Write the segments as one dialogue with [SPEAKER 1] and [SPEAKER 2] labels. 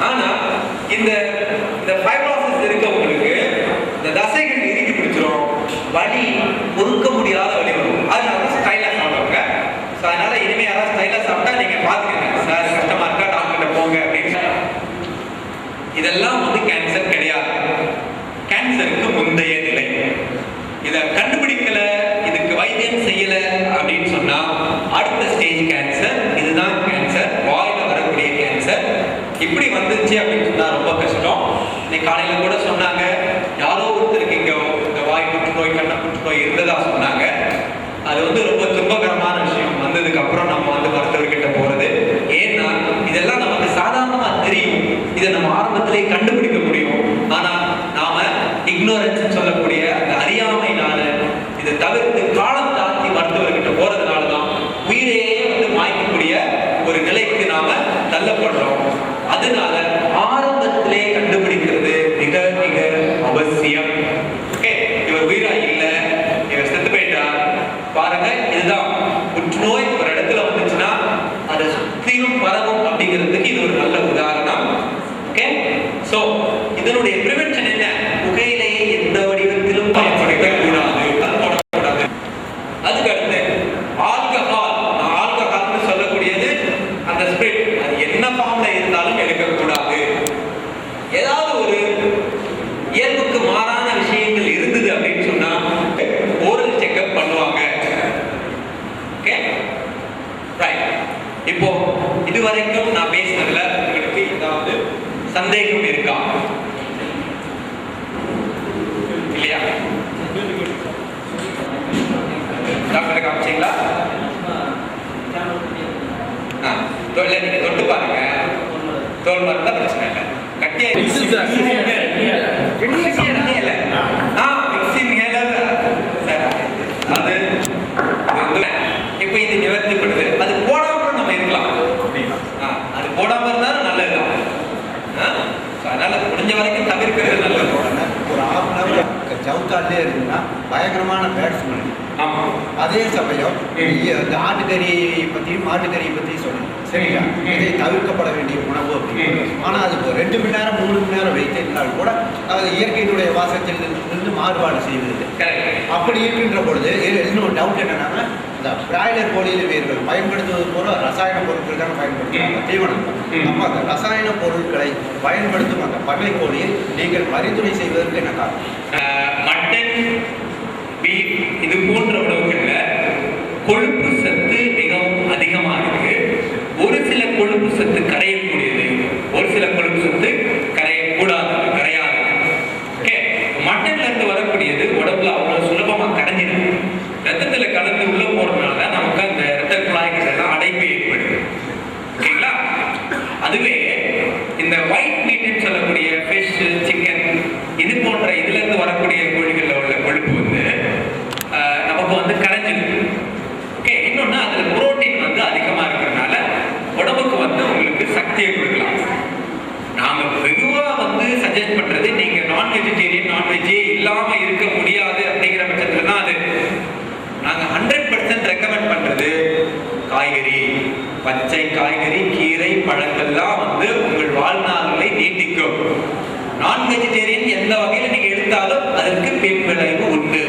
[SPEAKER 1] ஆனா இந்த ஃபைப்ரோசிஸ் இருக்கவங்களுக்கு இந்த தசைகள் இறுக்கி பிடிச்சிரும், வலி பொறுக்க முடியாத வலி வரும். அதனால ஸ்டைலா சாப்பிடுவாங்க. ஸோ அதனால இனிமே யாராவது ஸ்டைலா சாப்பிட்டா நீங்க பாத்துக்கங்க, சார் கஷ்டமா இருக்கா டாக்டர்கிட்ட போங்க அப்படின்னு. இதெல்லாம் வந்து கேன்சர் கிடையாது, கேன்சருக்கு முந்தைய நிலை. இதை கண்டுபிடிக்கல, இதுக்கு வைத்தியம் செய்யல அப்படின்னு சொன்னா அடுத்த ஸ்டேஜ் கேன்சர். இதுதான் கேன்சர், வாயில வரக்கூடிய கேன்சர். இப்படி வந்துச்சு அப்படின்னு சொன்னா ரொம்ப கஷ்டம். இன்னைக்கு காலையில கூட சொன்னாங்க, யாரோ ஒருத்தருக்கு இங்க இந்த வாய் புற்றுநோய் கண்ண புற்றுநோய் இருந்ததா சொன்னாங்க. அது வந்து ரொம்ப துன்பகரமான விஷயம். வந்ததுக்கு அப்புறம் நம்ம வந்து மருத்துவர்கிட்ட போறது. ஏன்னா இதெல்லாம் நமக்கு சாதாரணமா தெரியும், இதை நம்ம ஆரம்பத்திலே கண்டுபிடிக்க முடியும். ஆனா நாம இக்னோரன்ஸ் சொல்லக்கூடிய அந்த அறியாமைனால இதை தவிர்த்து காலம் தாழ்த்தி மருத்துவர்கிட்ட போறதுனாலதான் உயிரையே வந்து மாய்க்கக்கூடிய ஒரு நிலைக்கு நாம தள்ளப்படுறோம். அதனால ஆரம்பத்திலே கண்டுபிடிக்கிறது மிக மிக அவசியம். இவர் உயிரா இல்ல, இவர் செத்து போயிட்டார் பாருங்க. இதுதான் புற்றுநோய் ஒரு இடத்துல வந்துச்சுன்னா அதை சுத்திலும் பரவும் அப்படிங்கிறதுக்கு இது ஒரு நல்ல உதாரணம். ஓகே, சோ இதனுடைய பிரிவென்ஷன் என்ன? புகையிலையை எந்த வடிவத்திலும் பயன்படுத்த கூடாது, அது போடக்கூடாது. அதுக்கு அடுத்து ஆல்கஹால்னு சொல்லக்கூடியது அந்த ஸ்பிரிட், அது என்ன ஃபார்ம்ல இருந்தாலும் எடுக்கக்கூடாது. ஏதாவது ஒரு இயல்புக்கு மாறான விஷயங்கள் இருந்தது அப்படின்னு சொன்னா ஓரல் செக்அப் பண்ணுவாங்க. Okay right. இப்போ இதுவரைக்கும் நான் பேசினதுல உங்களுக்கு ஏதாவது சந்தேகம் இருக்கா? இல்லையா? டாக்டர் காமிச்சீங்களா? நீங்க தொட்டு பாருங்க, தோல் மருந்தா பிரச்சனை இல்லை. கட்டியா அது இப்ப இது நிவர்த்திப்படுது. அது போடாம நம்ம இருக்கலாம், அது போடாம இருந்தாலும் நல்லதுதான். அதனால முடிஞ்ச வரைக்கும் தவிர்க்கிறது நல்லது.
[SPEAKER 2] ஒரு ½ சவுக்காலே இருக்குன்னா பயங்கரமான பேட் ஸ்மெல். அதே சமயம் இந்த ஆட்டுக்கறி பற்றி மாட்டுக்கறியை பற்றி சொன்னேன், சரிங்களா? இதை தவிர்க்கப்பட வேண்டிய உணவு. ஆனால் அது 2 மணி நேரம் 3 மணி நேரம் வைத்திருந்தால் கூட அது இயற்கையினுடைய வாசத்திலிருந்து மாறுபாடு செய்வது. அப்படி இருக்கின்ற பொழுது இன்னொரு டவுட் என்னன்னா, இந்த பிராய்லர் கோழியில் இவர்கள் பயன்படுத்துவது போல ரசாயன பொருட்கள் தான் பயன்படுத்துவாங்க, தீவனம். அப்போ அந்த ரசாயன பொருட்களை பயன்படுத்தும் அந்த பண்ணை கோழியை நீங்கள் பரிந்துரை செய்வதற்கு என்ன காரணம்?
[SPEAKER 1] மட்டன், பீஃப் இது போன்ற உணவுகள்ல கொழுப்பு சத்து மிகவும் அதிகமா இருக்கு. ஒரு சில கொழுப்பு சத்து கரையக்கூடியது, ஒரு சில கொழுப்பு சத்து கரையக்கூடாது, கரையாது. ஓகே, மட்டன்ல இருந்து வரக்கூடியது உடம்புல அவ்வளவு சுலபமா கரைஞ்சிடும். ரத்தத்துல கலந்து உள்ள போறதுனால நமக்கு அந்த ரத்த குழாய்கள் எல்லாம் அடைப்பு ஏற்படுது. ஓகேங்களா? அதுவே இந்த ஒயிட் மீட்னு சொல்லக்கூடிய ஃபிஷ், சிக்கன் இது போன்ற இதுல இருந்து வரக்கூடிய கோழிகள்ல உள்ள கொழுப்பு வந்து நமக்கு வந்து கரைஞ்சிடுது. ஓகே, இன்னொன்னு அதுல புரோட்டீன் வந்து அதிகமா இருக்கிறதுனால உடம்புக்கு வந்து உங்களுக்கு சக்தியை கொடுக்கலாம். நாம வெகுவா வந்து சஜஸ்ட் பண்றது, நீங்க நான் வெஜிடேரியன், நான்வெஜ்ஜே இல்லாம இருக்க முடியாது அப்படிங்கிற பட்சத்துல தான் அது நாங்க 100% ரெக்கமெண்ட் பண்றது காய்கறி, பச்சை காய்கறி, கீரை, பழங்கள்லாம் வந்து உங்கள் வாழ்நாள்களை நீட்டிக்கும். நான் வெஜிடேரியன் எந்த வகையில நீங்க எடுத்தாலும் அதற்கு பின் விளைவு உண்டு.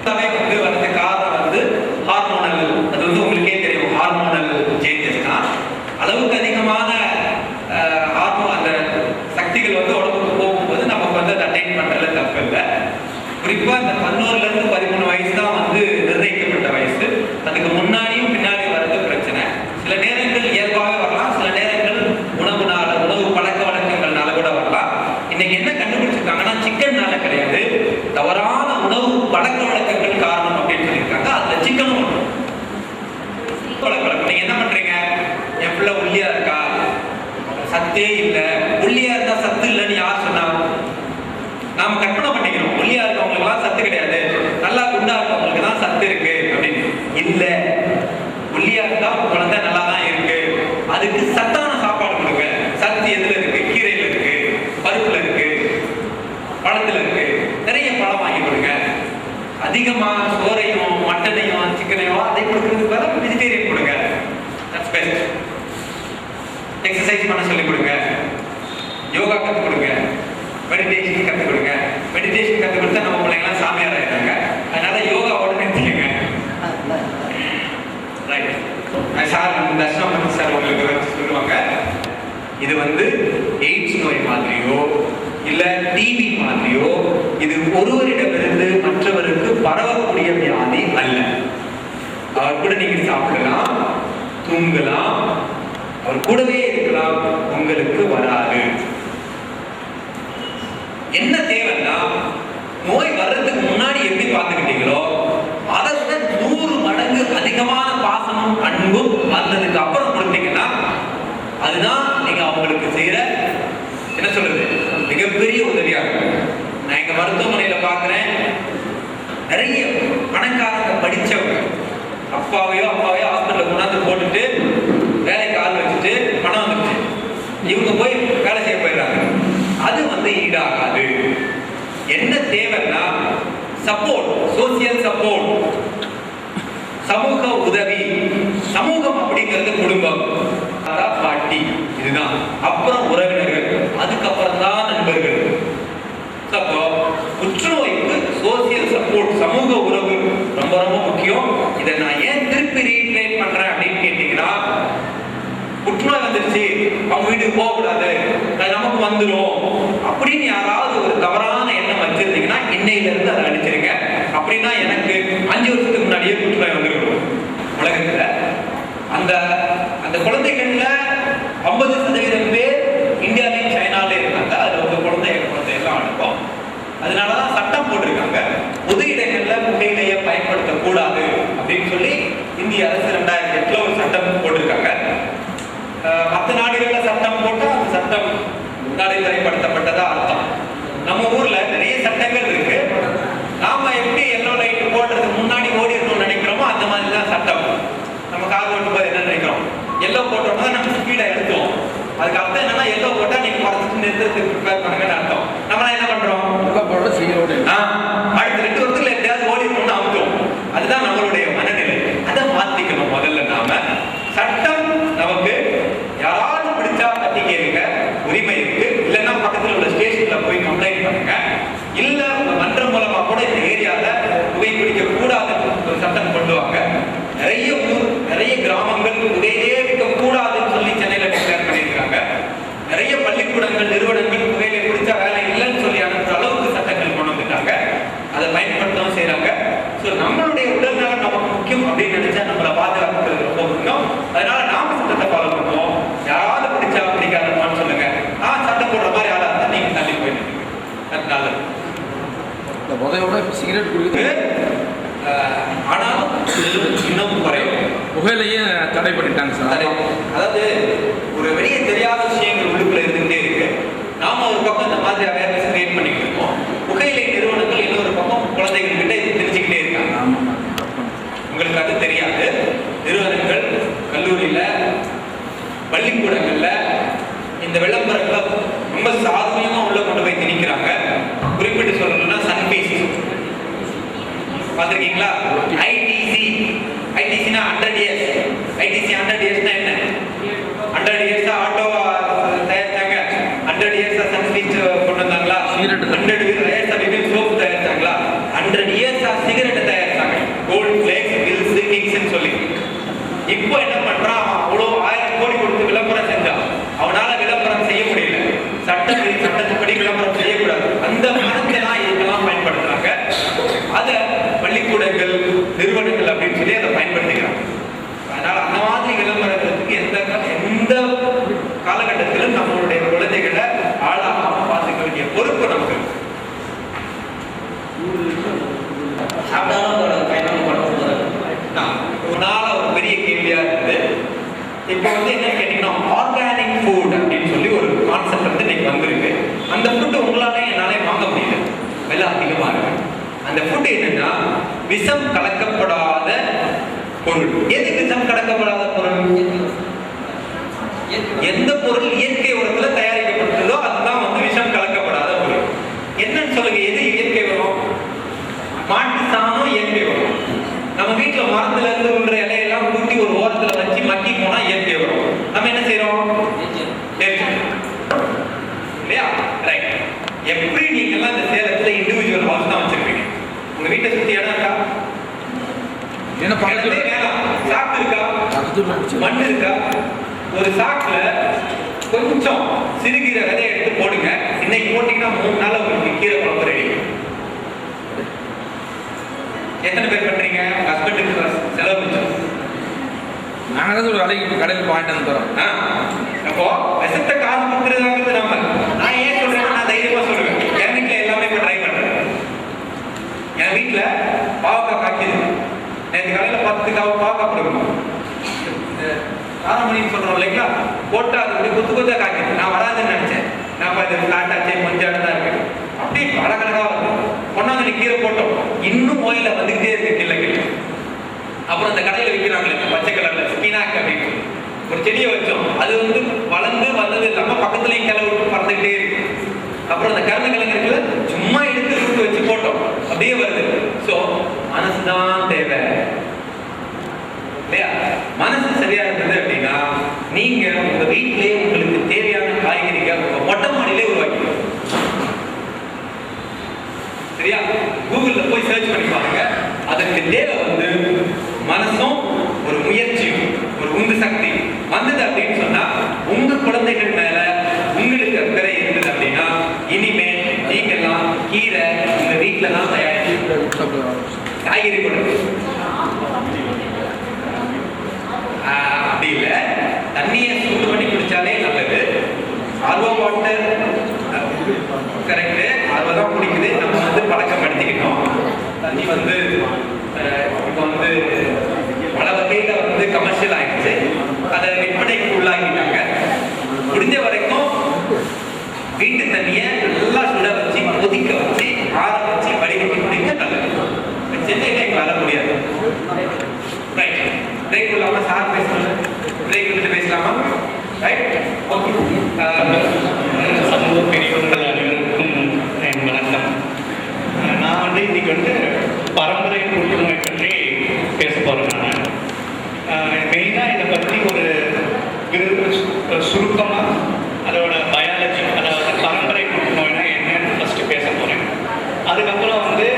[SPEAKER 1] வந்து வரது காரணம் வந்து ஹார்மோனல், அது வந்து உங்களுக்கே தெரியும், ஹார்மோனல் சேஞ்சஸ் தான். அளவுக்கு அதிகமான அந்த சக்திகள் வந்து உடம்புக்கு போகும்போது நமக்கு வந்து அதை அட்டைன் பண்றதுல தப்பு இல்லை. குறிப்பா இந்த 11 இருந்து 13 வயசு தான் வந்து நிர்ணயிக்கப்பட்ட வயசு. அதுக்கு முன்னாடியும் பின்னாடி வர்றது பிரச்சனை. சில நேரங்கள் இயல்பாக வரலாம், சில நேரங்கள் உணவுனால, உணவு பழக்க வழக்கங்கள்னால கூட வரலாம். இன்னைக்கு என்ன கண்டுபிடிச்சிருக்காங்கன்னா, சிக்கன்னால கிடையாது, தவறான உணவு பழக்க வழக்கங்கள் காரணம் அப்படின்னு சொல்லியிருக்காங்க. அதுல சிக்கனும் பழக்க வழக்கம். நீங்க என்ன பண்றீங்க? என் பிள்ளை ஒல்லியா இருக்கா, சத்தே இல்லை. ஒல்லியா இருந்தா சத்து இல்லைன்னு யார் சொன்னா? நாம கற்பனை பண்ணிக்கிறோம், ஒல்லியா இருக்கவங்களுக்கு எல்லாம் சத்து கிடையாது, நல்லா குண்டா இருக்கவங்களுக்கு தான் சத்து இருக்கு அப்படின்னு. இல்ல, ஒல்லியா இருந்தா குழந்தை நல்லா தான் இருக்கு. அதுக்கு சத்தான சாப்பாடு கொடுங்க. சத்து எதுல இருக்கு? கீரையில இருக்கு, பருப்புல இருக்கு, பழத்துல இருக்கு. நிறைய பழம் வாங்கி கொடுங்க. அதிகமா சோறையும் மட்டனையும் சிக்கனையும் அதை கொடுக்கறதுக்கு பதிலா வெஜிடேரியன் கொடுங்க. That's best. எக்ஸசைஸ் பண்ண சொல்லிக் கொடுங்க, யோகா கற்றுக் கொடுங்க, மெடிடேஷன் கற்றுக் கொடுங்க. மெடிடேஷன் கற்றுக் கொடுத்தா நம்ம பிள்ளைங்களாம் சாமியார் ஆகிட்டாங்க. அதனால யோகாவோட நிறுத்திக்கங்க. ரைட் சார், தர்ஷனம் சார் உங்களுக்கு சொல்லுவாங்க, இது எய்ட்ஸ் நோய் மாதிரியோ இல்ல டிபி மாதிரியோ இது ஒருவரிடமிருந்து மற்றவருக்கு பரவக்கூடிய வியாதி அல்ல. அவர் கூட நீங்க சாப்பிடலாம், தூங்கலாம், அவர் கூடவே இருக்கலாம், உங்களுக்கு வராது. என்ன தேவைன்னா நோய் வர்றதுக்கு முன்னாடி எப்படி பார்த்துக்கிட்டீங்களோ அதை விட 100 மடங்கு அதிகமான பாசமும் அன்பும் வந்ததுக்கு அப்புறம் கொடுத்தீங்கன்னா அதுதான் நீங்க அவங்களுக்கு செய்யற என்ன சொல்றது மிகப்பெரிய உதவியா இருக்கும். நான் எங்க மருத்துவமனையில பாக்குறேன், நிறைய பணக்காரங்க படிச்சவங்க அப்பாவையோ ஹாஸ்பிட்டல் கொண்டாந்து போட்டுட்டு வேலைக்கு ஆள் வச்சுட்டு பணம் வந்துச்சு, இவங்க போய் வேலை செய்ய போயிடுறாங்க. அது ஈடாகாது. என்ன தேவைன்னா சப்போர்ட், சோசியல் சப்போர்ட், சமூக உதவி. சமூகம் அப்படிங்கிறது குடும்பம், பாட்டி, இதுதான். அப்புறம் உறவினர்கள், அதுக்கப்புறம் தான் நண்பர்கள். அப்போ புற்றுநோய்க்கு சோசியல் சப்போர்ட், சமூக உறவு ரொம்ப ரொம்ப முக்கியம். இதை நான் ஏன் திருப்பி ரீட்ரேட் பண்றேன் அப்படின்னு கேட்டீங்கன்னா, புற்றுநோய் வந்துருச்சு அவங்க வீட்டுக்கு போக கூடாது, நமக்கு வந்துடும் அப்படின்னு யாராவது ஒரு தவறான எண்ணம் வச்சிருந்தீங்கன்னா இன்னையில இருந்து அதை அடிச்சிருங்க. அப்படின்னா எனக்கு 5 வருஷத்துக்கு முன்னாடியே புற்றுநோய் வந்துருக்கும். உலகத்துல அந்த அந்த குழந்தைகள்ல 50% பேர் இந்தியாவிலும் சைனாலே இருந்தாங்க. அது ஒரு குழந்தை எல்லாம் அனுப்போம். அதனாலதான் சட்டம் போட்டிருக்காங்க, பொது இடங்கள்ல புகையிலையை பயன்படுத்தக்கூடாது அப்படின்னு சொல்லி இந்திய அரசு 2008 ஒரு சட்டம் போட்டிருக்காங்க. மற்ற நாடுகள்ல சட்டம் போட்டா அந்த சட்டம் நடைமுறைப்படுத்தப்பட்டதா அர்த்தம். நம்ம ஊர்ல நிறைய சட்டங்கள் இருக்கு. நாம எப்படி எல்லோ லைட் போடுறதுக்கு முன்னாடி ஓடிடணும்னு நினைக்கிறோமோ அந்த மாதிரி தான் சட்டம். நம்ம கார் ஓட்டும் போது என்ன நினைக்கிறோம், எல்லோ போட்டோம்னா நம்ம ஸ்பீடா எடுத்தோம். அதுக்கு அர்த்தம் என்னன்னா எல்லோ போட்டா நீங்க குறைச்சிட்டு நிறுத்தத்துக்கு ப்ரிப்பேர் பண்ணுங்கன்னு அர்த்தம். நம்ம என்ன பண்றோம், அடுத்த 2 வருஷத்துல எப்படியாவது ஓடிடணும்னு அமுத்தோம். அதுதான் நம்மளுடைய மனநிலை. அதை மாத்திக்கணும். முதல்ல நாம சட்டம் நமக்கு யாராவது பிடிச்சா தட்டி கேளுங்க, உரிமை இருக்கு. இல்லைன்னா பக்கத்தில் உள்ள ஸ்டேஷன்ல போய் கம்ப்ளைண்ட் பண்ணுங்க. இல்ல உங்க மன்றம் மூலமா கூட இந்த ஏரியால புகை பிடிக்க கூடாதுன்னு ஒரு சட்டம் கொண்டு வாங்க. நிறைய ஊர், நிறைய கிராமங்கள் புகையிலே விற்க கூடாதுன்னு சொல்லி சென்னையில டிக்ளேர் பண்ணியிருக்காங்க. நிறைய பள்ளிக்கூடங்கள், நிறுவனங்கள் புகையிலை பிடிச்சா வேலை இல்லைன்னு சொல்லி அனுப்புற அளவுக்கு சட்டங்கள் கொண்டு வந்துட்டாங்க. அதை பயன்படுத்தவும் செய்யறாங்க. ஸோ நம்மளுடைய உடல் நலம் நமக்கு முக்கியம் அப்படின்னு நினைச்சா நம்மளை பாதுகாக்கிறது ரொம்ப முக்கியம். அதனால நாம சட்டத்தை ஃபாலோ பண்ணுவோம். யாராவது பிடிச்சா பிடிக்காதப்பான்னு சொல்லுங்க. சட்டம் போடுற மாதிரி யாரா இருந்தா நீங்க தள்ளி போயிட்டு நல்லது.
[SPEAKER 3] சிகரெட் குடிக்கிறது
[SPEAKER 1] ஆனாலும் இன்னும் குறையும்.
[SPEAKER 3] புகையிலையே தடை பண்ணிட்டாங்க சார்.
[SPEAKER 1] அதாவது ஒரு வெளியே தெரியாத விஷயங்கள் உள்ளுக்குள்ள இருந்துகிட்டே இருக்கு. நாம ஒரு பக்கம் இந்த மாதிரி அவேர்னஸ் கிரியேட் பண்ணிட்டு இருக்கோம். புகையிலை நிறுவனங்கள் இன்னொரு பக்கம் குழந்தைகள் கிட்ட இது தெரிஞ்சுக்கிட்டே இருக்காங்க. உங்களுக்கு அது தெரியாது. நிறுவனங்கள், கல்லூரியில, பள்ளிக்கூடங்கள்ல இந்த விளம்பரங்களை ரொம்ப சாதுரியமா உள்ள கொண்டு போய் திணிக்கிறாங்க. குறிப்பிட்டு சொல்லணும்னா சன்பீஸ் பார்த்திருக்கீங்களா? ஐடிசினா 100 years. ஐடிசி 100 yearsனா என்ன? 100 years ஆட்டோவா தயாரிச்சாங்க, 100 years சன்பீஸ் கொண்டு வந்தாங்களா, 100 years விவில் சோப் தயாரிச்சாங்களா, 100 years சிகரெட் தயாரிச்சாங்க, கோல்ட் ஃபிளேக்ஸ், வில்ஸ், கிங்ஸ்ன்னு சொல்லி. இப்போ என்ன பண்றான், அவ்வளோ 1000 கோடி கொடுத்து விளம்பரம் செஞ்சான். அவனால விளம்பரம் செய்ய முடியல. சட்டத்துப்படி விளம்பரம் செய்யக்கூடாது. அந்த மனத்தை தான் இதுக்கெல்லாம் பயன்படுத்துறாங்க. அதை பள்ளிக்கூடங்கள், நிறுவனங்கள் அப்படின்னு சொல்லி அதை பயன்படுத்திக்கிறாங்க. அதனால அந்த மாதிரி விளம்பரங்களுக்கு எந்த காலகட்டத்திலும் நம்மளுடைய குழந்தைகளை ஆளாகாம பார்த்துக்க வேண்டிய பொறுப்பு நமக்கு. ஒரு பெரிய கேள்வியா இருக்குது. இப்போ என்ன கேட்டீங்கன்னா, ஆர்கானிக் ஃபுட் அப்படின்னு சொல்லி ஒரு கான்செப்ட் இன்னைக்கு வந்திருக்கு. அந்த ஃபுட் உங்களால என்னாலே வாங்க முடியல, விலை அதிகமா இருக்கு. அந்த ஃபுட் என்னன்னா விஷம் கலக்கப்படாத பொருள். எது விஷம் கலக்கப்படாத பொருள்? எந்த பொருள் இயற்கை உரத்துல தயாரிக்கப்பட்டதோ அதுதான் விஷம் கலக்கப்படாத பொருள். என்னன்னு சொல்லுங்க, எது இயற்கை உரம்? மாட்டு சாணம் இயற்கை உரம். நம்ம வீட்டுல மரத்துல இருந்து உள்ள இலையெல்லாம் கூட்டி ஒரு ஓரத்துல வச்சு மக்கி போனா இயற்கை உரம். நம்ம என்ன செய்யறோம்? நீங்கெல்லாம் இந்த சேலத்துல இண்டிவிஜுவல் ஹவுஸ் தான் வச்சிருப்பீங்க. உங்க வீட்டை சுத்தி இடம் இருக்கா?
[SPEAKER 3] ஏன்னா
[SPEAKER 1] இடமே வேணாம். சாக்கு இருக்கா? மண் இருக்கா? ஒரு சாக்குல கொஞ்சம் சிறுகீரை விதையை எடுத்து போடுங்க. இன்னைக்கு போட்டீங்கன்னா 3 நாள் உங்களுக்கு கீரை குழம்பு ரெடி. எத்தனை பேர் பண்றீங்க? ஹஸ்பண்டுக்கு செலவு மிச்சம்.
[SPEAKER 3] நாங்க தான் ஒரு வேலைக்கு கடையில் வாங்கிட்டு வந்து தரோம்.
[SPEAKER 1] அப்போ விஷத்தை காசு கொடுத்துருதாங்கிறது நம்ம. நான் ஏன் சொல்றேன்னா நான் தைரியமா சொல்லுவேன். என் வீட்டுல எல்லாமே இப்ப ட்ரை பண்றேன். என் வீட்டுல பாவக்காய் காய்க்குது. நேற்று காலையில 10 பாவக்காய் கொடுக்கணும். காரமணின்னு சொல்றோம் இல்லைங்களா, போட்டா அது அப்படி குத்து குத்தா காய்க்குது. நான் வராதுன்னு நினைச்சேன். நான் இது பிளாட்டாச்சே கொஞ்சம் இடம் தான் இருக்கு. அப்படியே அழகழகா இருக்கும். கொண்டாந்து கீரை போட்டோம். இன்னும் ஓயில வந்துகிட்டே இருக்கு கிள்ள கிள்ள. அப்புறம் அந்த கடையில் விற்கிறாங்களே பச்சை கலர்ல ஸ்பினாக் அப்படின்னு ஒரு செடியை வச்சோம். அது வந்து வளர்ந்து வந்தது இல்லாம பக்கத்துலயும் கிளை விட்டு பறந்துகிட்டே இருக்கு. அப்புறம் அந்த கருணை கிழங்குல சும்மா எடுத்து ரூட் வச்சு போட்டோம், அப்படியே வருது. ஸோ மனசுதான் தேவை இல்லையா? மனசு சரியா இருந்தது அப்படின்னா நீங்க உங்க வீட்டிலேயே உங்களுக்கு தேவையான காய்கறிகள் உங்க மொட்டை மாடியிலே உருவாக்கிடும். சரியா? கூகுள்ல போய் சர்ச் பண்ணி பாருங்க. அதற்கு தேவை வந்து மனசும் ஒரு முயற்சியும் ஒரு உந்து சக்தி வந்தது அப்படின்னு சொன்னா உங்க குழந்தைகள் மேல உங்களுக்கு அக்கறை இருந்தது அப்படின்னா இனிமே நீங்கெல்லாம் கீரை உங்க வீட்டுல தான் தயாரிச்சு காய்கறி கொடுங்க. அப்படி இல்லை, தண்ணியை சூடு பண்ணி குடிச்சாலே நல்லது. ஆர்வோ வாட்டர் கரெக்டு, அதுதான் குடிக்குது. நம்ம வந்து பழக்கப்படுத்திக்கிட்டோம். தண்ணி வந்து இப்போ வந்து பல வகையில வந்து கமர்ஷியல் ஆயிடுச்சு. அதை விற்பனைக்கு உள்ளாக்கிட்டாங்க. முடிஞ்ச வரைக்கும் வீட்டு தண்ணியை நல்லா சுட வச்சு கொதிக்க வச்சு ஆற வச்சு வடிகட்டி குடிக்க நல்லது. சென்னையில் எங்களால் முடியாது. ரைட், பிரேக் இல்லாம சார் பேசணும். பிரேக் விட்டு பேசலாமா? Right, okay.
[SPEAKER 4] சமூக பெரியவர்கள் அனைவருக்கும் என் வணக்கம். நான் வந்து இன்னைக்கு வந்து பரம்பரை புற்றுநோய் பற்றி பேச போகிறேன். நான் மெயினாக இதை பற்றி ஒரு சுருக்கமாக அதோட பயாலஜி, அதாவது பரம்பரை புற்றுநோய்னா என்னன்னு ஃபஸ்ட்டு பேச போகிறேன். அதுக்கப்புறம் வந்து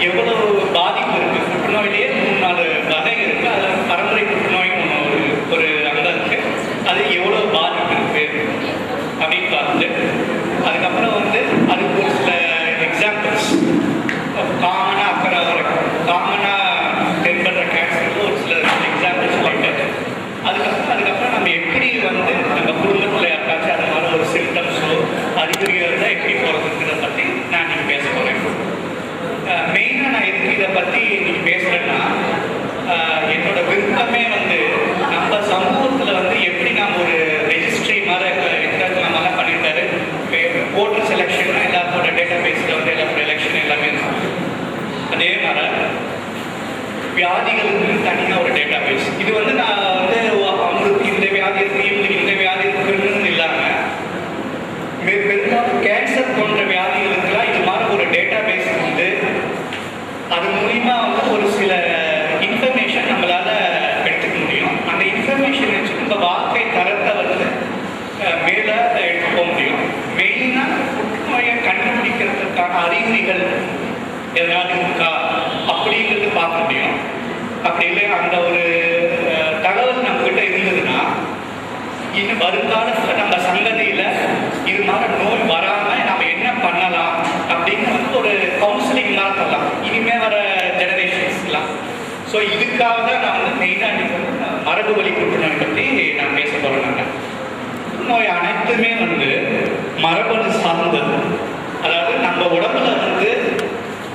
[SPEAKER 4] எவ்வளோ பாதிப்பு இருக்குது. புற்றுநோயிலேயே 3-4 வகை இருக்குது. அதில் பரம்பரை புற்றுநோய் ஒரு அங்கம் இருக்குது. அது எவ்வளோ பாதிப்பு இருக்குது அப்படின்னு பார்த்து அதுக்கப்புறம் வந்து அதுக்கு ஒரு சில எக்ஸாம்பிள்ஸ் காமனாக தென்படுற கேன்சருக்கு ஒரு சில எக்ஸாம்பிள்ஸ் சொல்லிட்டு அதுக்கப்புறம் நம்ம எப்படி வந்து நம்ம குடும்பத்தில் யாருக்காச்சும் அது மாதிரி ஒரு சிம்டம்ஸோ அறிகுறிகள் தான் எப்படி போகிறதுங்கிறத பற்றி நான் இன்னைக்கு பேச போகிறேன். மெயினாக நான் எதுக்கு இதை பற்றி இன்னைக்கு பேசுகிறேன்னா என்னோட விருப்பமே வந்து நம்ம சமூகத்தில் வந்து எப்படி நம்ம ஒரு ரெஜிஸ்ட்ரி மாதிரி நம்மளாம் பண்ணிட்டாரு. ஓட்டர் செலெக்ஷன் எல்லாத்தோட டேட்டா பேஸில் வந்து எல்லாத்தோட எலெக்ஷன் எல்லாமே இருக்கும். அதே மாதிரி வியாதிகளுக்கு தனியாக ஒரு டேட்டா பேஸ். இது வந்து நான் வந்து அவங்களுக்கு இந்த வியாதி இருக்கு, இவங்களுக்கு இந்த வியாதி இருக்குன்னு இல்லாமல் பெரும்பாலும் கேன்சர் போன்ற வியாதிகளுக்கெல்லாம் இது மாதிரி ஒரு டேட்டா பேஸ் வந்து அது மூலிமா வந்து ஒரு சில இன்ஃபர்மேஷன் நம்மளால எடுத்துக்க முடியும். அந்த இன்ஃபர்மேஷன் வச்சு நம்ம வாழ்க்கை தரத்தை வந்து மேலே எடுத்து போக முடியும். மெயினாக புற்றுநோயை கண்டுபிடிக்கிறதுக்கான அறிகுறிகள் எதனால இருக்கா அப்படிங்கிறது பார்க்க முடியும். அப்படி இல்லை அந்த ஒரு தகவல் நம்மகிட்ட இருந்ததுன்னா இன்னும் வருங்காலத்தில் நம்ம சங்கதியில் இது மாதிரி நோய் வராமல் நம்ம என்ன பண்ணலாம் அப்படின்னு வந்து ஒரு கவுன்சிலிங் மாதிரி தரலாம் இனிமே வர ஜெனரேஷன்ஸ்லாம். ஸோ இதுக்காக தான் நான் வந்து மெயினாக மரபு வழி புற்றுநோய் பற்றி நான் பேச போகிறேன். புற்றுநோய் அனைத்துமே வந்து மரபணு சார்ந்தது. அதாவது நம்ம உடம்புல வந்து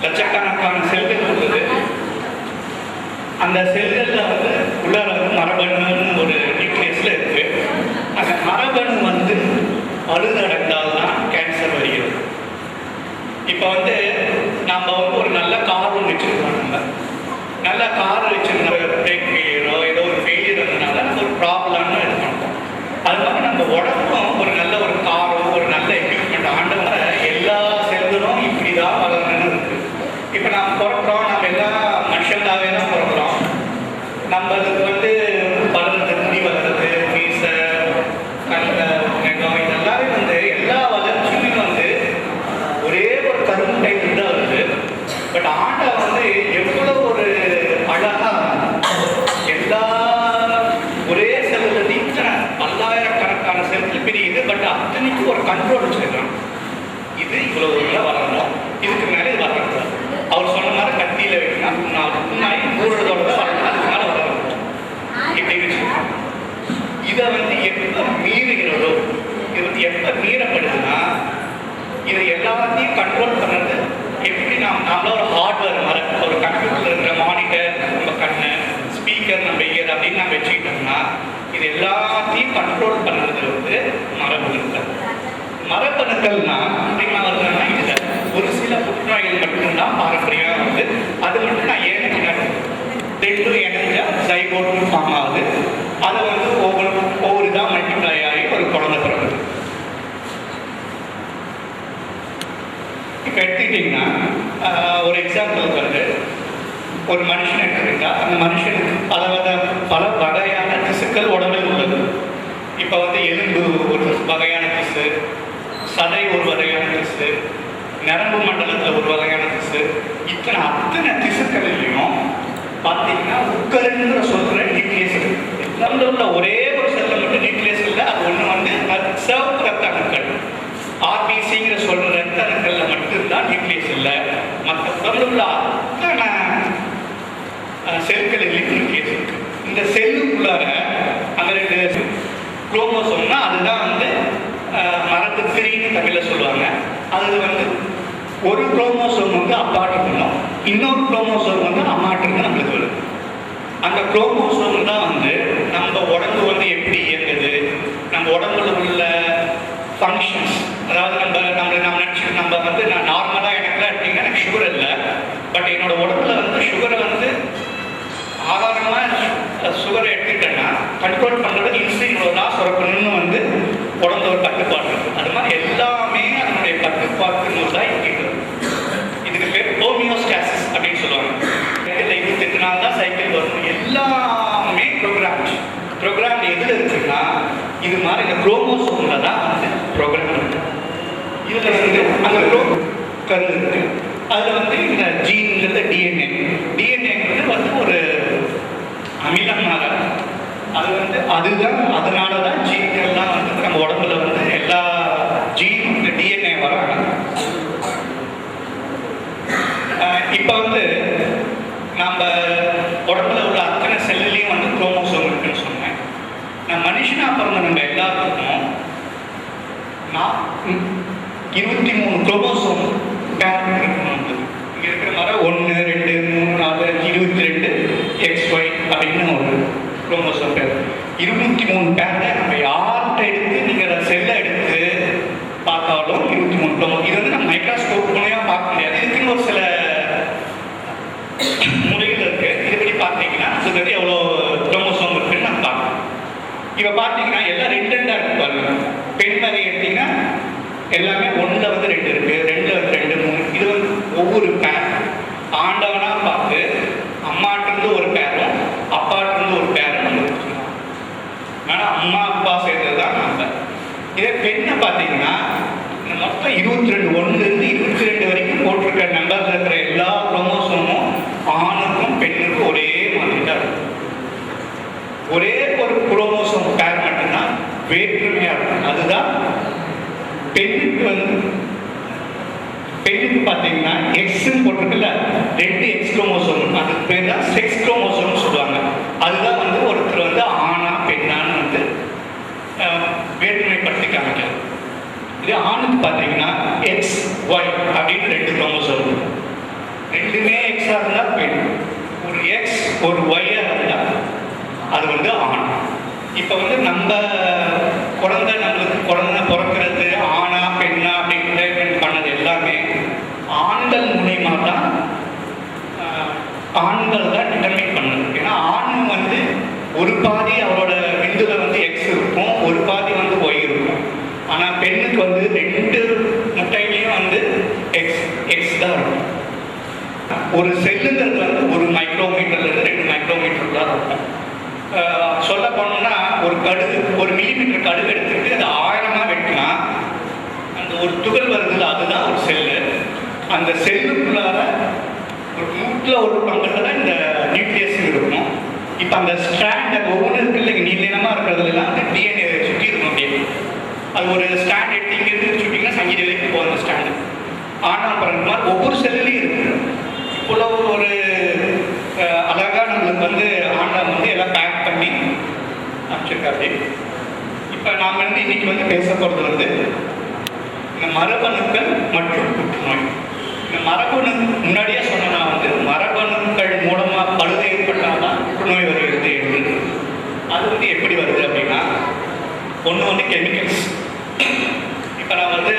[SPEAKER 4] லட்சக்கணக்கான செல்கள் உள்ளது. அந்த செல்களில் வந்து உள்ளார வந்து மரபணுன்னு ஒரு நியூக்ளியஸில் இருக்கு. அந்த மரபணு வந்து பழுதடைந்தால் தான் கேன்சர் வருகிறது. இப்போ வந்து நம்ம வந்து ஒரு நல்ல கார் ஒன்று வச்சுருக்கோம். நம்ம நல்ல கார் வச்சுருந்தோம், பிரேக் ஃபெயிலியரோ ஏதோ ஒரு ஃபெயிலியர் வந்ததுனால நம்ம ஒரு ப்ராப்ளம்னு இருக்கணும். அது மாதிரி நம்ம உடம்பும் ஒரு நல்ல ஒரு காரோ ஒரு நல்ல எக்யூப்மெண்ட் ஆண்டவரை எல்லா செல்களும் இப்படி தான் வளரணும்னு இருக்குது. இப்போ நம்ம பிறக்கிறோம், நம்ம எல்லாம் மனுஷங்களாகவே தான் பிறக்கிறோம். நம்மளுக்கு வந்து வளர்றது, முடி வளர்றது, மீசை, கல்ல, நெகம், இதெல்லாமே வந்து எல்லா வளர்ச்சியுமே வந்து ஒரே ஒரு ஒரு கண்ட்ரோல் வச்சுருக்காங்க. இது இவ்வளோ தூரம் வரணும், இதுக்கு மேலே இது வரக்கூடாது. அவர் சொன்ன மாதிரி கத்தியில் வைக்கினா முன்னாடி 100 தடவை தான் வரணும், அதுக்கு மேலே வரணும் இப்படி வச்சுருக்காங்க. இதை வந்து எப்போ மீறுகிறதோ, இது வந்து எப்போ மீறப்படுதுன்னா இதை எல்லாத்தையும் கண்ட்ரோல் பண்ணுறது எப்படி நம்மள ஒரு ஹார்ட்வேர் மாதிரி ஒரு கம்ப்யூட்டரில் இருக்கிற மானிட்டர், நம்ம கண்ணு, ஸ்பீக்கர், நம்ம இயர் அப்படின்னு நம்ம வச்சுக்கிட்டோம்னா இது எல்லாத்தையும் கண்ட்ரோல் பண்ணுறது வந்து மரபணுக்கள். மரபணுக்கள்னா அப்படின்னா வருதுன்னா இல்லை, ஒரு சில புற்றுநோய்கள் மட்டும்தான் பாரம்பரியம் வந்து அது மட்டும் நான் ரெண்டும் இணைஞ்சா சைகோட்னு ஃபார்ம் ஆகுது. அதை வந்து ஒவ்வொரு இதாக மல்டிப்ளை ஆகி ஒரு குழந்தை பிறகுது. இப்போ எடுத்துக்கிட்டிங்கன்னா ஒரு எக்ஸாம்பிள் வருது, ஒரு மனுஷன் எடுத்துக்கிட்டா அந்த மனுஷனுக்கு பல வகையான திசுக்கள் உடம்பில் உள்ளது. இப்போ வந்து எலும்பு ஒரு வகையான திசு, சதை ஒரு வகையான திசு, நரம்பு மண்டலத்தில் ஒரு வகையான திசு, அத்தனை திசுக்களிலையும் பார்த்தீங்கன்னா உட்கருங்கிற சொல்கிற நியூக்ளியஸ் இருக்கு. எல்லாமே உள்ள ஒரே ஒரு செல்ல மட்டும் நியூக்ளியஸ் இல்லை, அது ஒன்று வந்து சிவப்பு ரத்த அணுக்கள், ஆர்பிசிங்கிற சொல்கிற ரத்த அணுக்களில் மட்டும்தான் நியூக்ளியஸ் இல்லை. மற்ற உடம்புல உள்ள அத்தனை செல்களிலையும் நியூக்ளியஸ் இருக்கு. இந்த செல்லுக்குள்ளார அந்த 2 குரோமோசோம்னா அதுதான் வந்து மரபு திரின்னு தமிழில் சொல்லுவாங்க. அது வந்து ஒரு குரோமோசோம் வந்து அப்பாட்டு இருக்கணும், இன்னொரு குரோமோசோம் வந்து அம்மாட்டுன்னு நம்மளுக்கு வருது. அந்த குரோமோசோம் தான் வந்து நம்ம உடம்பு வந்து எப்படி இயங்குது, நம்ம உடம்புல உள்ள ஃபங்க்ஷன்ஸ், அதாவது நம்ம நினச்சி நம்ம வந்து நான் நார்மலாக எனக்குலாம் எடுத்தீங்கன்னா எனக்கு சுகர் இல்லை, பட் என்னோட உடம்புல வந்து சுகரை வந்து ஆதாரமாக சுகரை எடுத்துக்கிட்டேன்னா கண்ட்ரோல் பண்ணுறது இன்சுலின் இவ்வளோ தான் சுரக்கணும்னு வந்து உடம்புல ஒரு கட்டுப்பாடு இருக்குது. அது மாதிரி எல்லாமே அதனுடைய கட்டுப்பாட்டுன்னு தான் இருக்குது. இதுக்கு பேர் ஹோமியோஸ்டாசிஸ் அப்படின்னு சொல்லுவாங்க. 28 நாள் தான் சைக்கிள் வரும். எல்லாமே ப்ரோக்ராம் எதில் இருக்குன்னா இது மாதிரி இந்த குரோமோசோமில் தான் வந்து ப்ரோக்ராம் இருக்கு. இதில் வந்து அந்த கரு இருக்கு, அதில் வந்து இந்த ஜீன்ங்கிறது டிஎன்ஏங்கிறது வந்து ஒரு அமிலமாக அது வந்து அதுதான், அதனால தான் ஜீன்கள்லாம் வந்து நம்ம உடம்புல வந்து எல்லா ஜீனும் இந்த டிஎன்ஏ வராங்க. இப்போ வந்து நம்ம உடம்புல உள்ள அத்தனை செல்லுலேயும் வந்து குரோமோசோம் இருக்குன்னு சொன்னேன். நான் மனுஷனாக பிறந்த நம்ம எல்லாத்துக்கும் 23 குரோமோசோம் பேர் இருக்கணும். இங்கே இருக்கிற மாதிரி 1, 2, 3, 4, 22 XY அப்படின்னு ஒரு குரோமோசோம் பேர். 23 பேரை நம்ம யார்கிட்ட எடுத்து நீங்கள் செல்லை எடுத்து பார்த்தாலும் 23 குரோமோசோம். இது வந்து நம்ம மைக்ரோஸ்கோப் மூலமாக பார்க்க முடியாது. இதுக்குன்னு ஒரு சில முறைகள் இருக்கு. இதுபடி பார்த்தீங்கன்னா அது எவ்வளோ குரோமோசோம் இருக்குன்னு நம்ம பார்க்கணும். இப்போ பார்த்தீங்கன்னா எல்லாம் 2 இருக்கு பாருங்க. பெண் வகை எடுத்தீங்கன்னா எல்லாமே 1ல் வந்து 2 இருக்கு, 2ல் வந்து 2, 3. இது வந்து ஒவ்வொரு பேர் ஆண்டவனாக பார்த்து அம்மாட்டிருந்து ஒரு பேரும் அப்பாட்டிருந்து ஒரு பேரும் நம்ம வச்சுருக்கோம். ஆனால் அம்மா அப்பா சேர்ந்தது தான் நம்ம. இதே பெண்ணை பார்த்தீங்கன்னா இந்த மொத்தம் 22, 1லேருந்து 22 வரைக்கும் போட்டிருக்க நம்பரில் இருக்கிற எல்லா குரோமோசோமும் ஆணுக்கும் பெண்ணுக்கும் ஒரே மாதிரி தான் இருக்கும். ஒரே ஒரு குரோமோசோம் பேர் மட்டும்தான் வேற்றுமையாக இருக்கும். அதுதான் பெண்ணுக்கு வந்து பெண்ணுக்கு பார்த்தீங்கன்னா எக்ஸ்ன்னு போட்டிருக்குல்ல, 2 X குரோமோசோம், அதுக்கு பேர் தான் செக்ஸ் குரோமோசோம்னு சொல்லுவாங்க. அதுதான் வந்து ஒருத்தர் வந்து ஆணா பெண்ணான்னு வந்து வேற்றுமைப்படுத்தி காமிக்கிறது. இது ஆணுக்கு பார்த்தீங்கன்னா XY அப்படின்னு 2 குரோமோசோம், 2மே எக்ஸாக இருந்தால் பெண், ஒரு எக்ஸ் ஒரு ஒய்யாக இருந்தால் அது வந்து ஆண். இப்போ வந்து நம்ம நம்மளுக்கு குழந்தை பிறக்கிறது ஆணா பெண்ணா அப்படின்னு ட்ரீட்மெண்ட் பண்ணது எல்லாமே ஆண்கள் மூலயமா தான், ஆண்கள் தான் டிட்டர்மின் பண்ணுது. ஏன்னா ஆண் வந்து ஒரு பாதி அவரோட விந்துல வந்து எக்ஸ் இருக்கும், ஒரு பாதி வந்து ஒய் இருக்கும். ஆனால் பெண்ணுக்கு வந்து 2 முட்டையிலையும் வந்து எக்ஸ் தான் இருக்கும். ஒரு செல்லுங்கிறது வந்து 1 மைக்ரோமீட்டர்லேருந்து 2 மைக்ரோமீட்டர் தான் இருக்கும். சொல்ல போனோம்னா ஒரு கடுகு, 1 மில்லிமீட்டர் கடுகு எடுத்துக்கிட்டு அது 1000 வெட்டினா அந்த ஒரு துகள் வருதுல அதுதான் ஒரு செல்லு. அந்த செல்லுக்குள்ளார ஒரு 100ல் 1 பங்குல தான் இந்த நியூக்ளியஸ் இருக்கும். இப்போ அந்த ஸ்ட்ராண்ட் ஒவ்வொன்று இருக்கு இல்லைங்க, நீளமாக இருக்கிறதுலாம் வந்து டிஎன்ஏ சுற்றி இருக்கும். அப்படியே அது ஒரு ஸ்டாண்ட் எடுத்து இங்கேருந்து சுட்டிங்கன்னா சங்கீத வரைக்கும் போகும் அந்த ஸ்டாண்டு. ஆனால் பாருங்க ஒவ்வொரு செல்லுலையும் இருக்குது. இவ்வளோ ஒரு அழகாக நம்மளுக்கு வந்து ஆண்டவன் வந்து எல்லாம் பேக் பண்ணி அமைச்சிருக்காரு. இப்போ நாம் வந்து இன்னைக்கு வந்து பேச போகிறது வந்து இந்த மரபணுக்கள் மற்றும் புற்றுநோய். இந்த மரபணு முன்னாடியே சொன்னா வந்து மரபணுக்கள் மூலமாக பழுது ஏற்பட்டால் தான் புற்றுநோய் வருகிறது என்று. அது வந்து எப்படி வருது அப்படின்னா ஒன்று வந்து கெமிக்கல்ஸ். இப்போ நான் வந்து